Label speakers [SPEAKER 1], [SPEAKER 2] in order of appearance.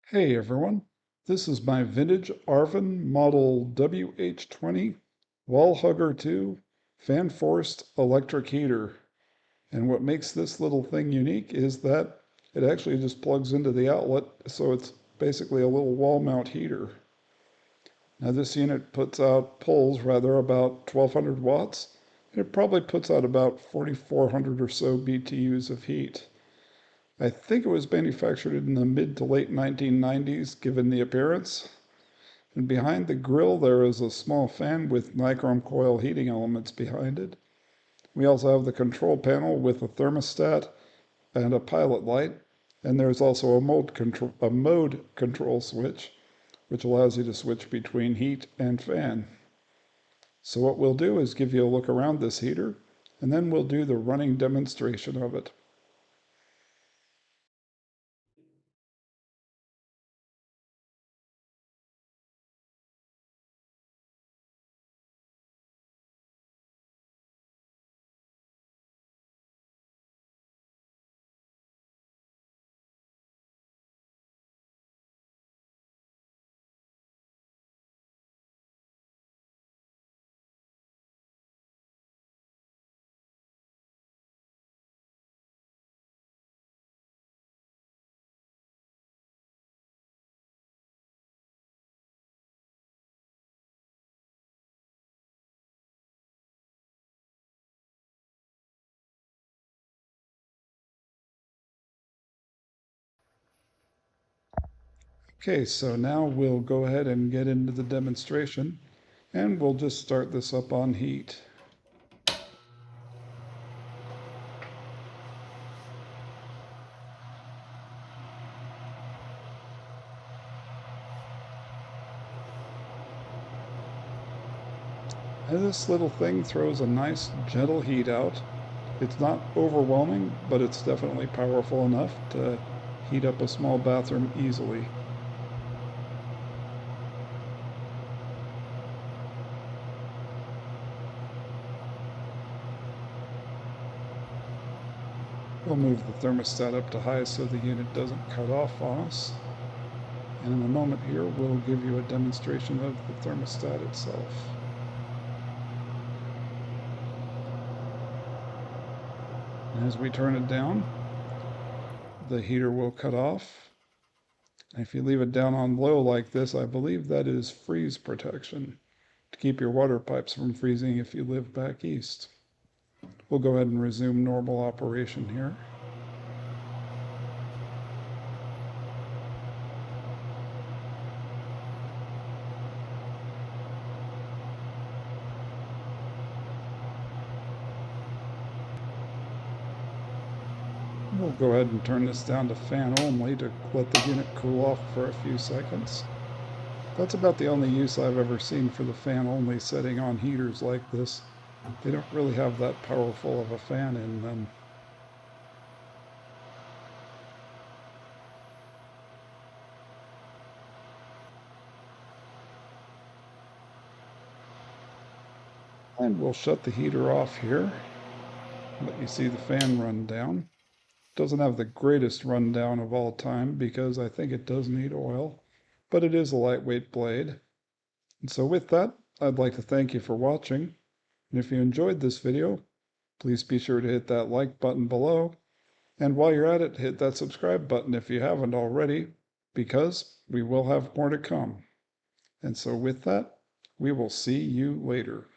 [SPEAKER 1] Hey everyone, this is my vintage Arvin model WH20 wall hugger 2 fan forced electric heater. And what makes this little thing unique is that it actually just plugs into the outlet, so it's basically a little wall mount heater. Now this unit pulls about 1200 watts, and it probably puts out about 4400 or so BTUs of heat. I think it was manufactured in the mid to late 1990s, given the appearance. And behind the grill, there is a small fan with nichrome coil heating elements behind it. We also have the control panel with a thermostat and a pilot light. And there's also a mode control switch, which allows you to switch between heat and fan. So what we'll do is give you a look around this heater, and then we'll do the running demonstration of it. Okay, so now we'll go ahead and get into the demonstration, and we'll just start this up on heat. And this little thing throws a nice gentle heat out. It's not overwhelming, but it's definitely powerful enough to heat up a small bathroom easily. We'll move the thermostat up to high so the unit doesn't cut off on us. And in a moment here, we'll give you a demonstration of the thermostat itself. As we turn it down, the heater will cut off. And if you leave it down on low like this, I believe that is freeze protection to keep your water pipes from freezing if you live back east. We'll go ahead and resume normal operation here. We'll go ahead and turn this down to fan only to let the unit cool off for a few seconds. That's about the only use I've ever seen for the fan only setting on heaters like this. They don't really have that powerful of a fan in them. And we'll shut the heater off here. Let you see the fan run down. Doesn't have the greatest rundown of all time because I think it does need oil, but it is a lightweight blade. And so with that, I'd like to thank you for watching. And if you enjoyed this video, please be sure to hit that like button below. And while you're at it, hit that subscribe button if you haven't already, because we will have more to come. And so with that, we will see you later.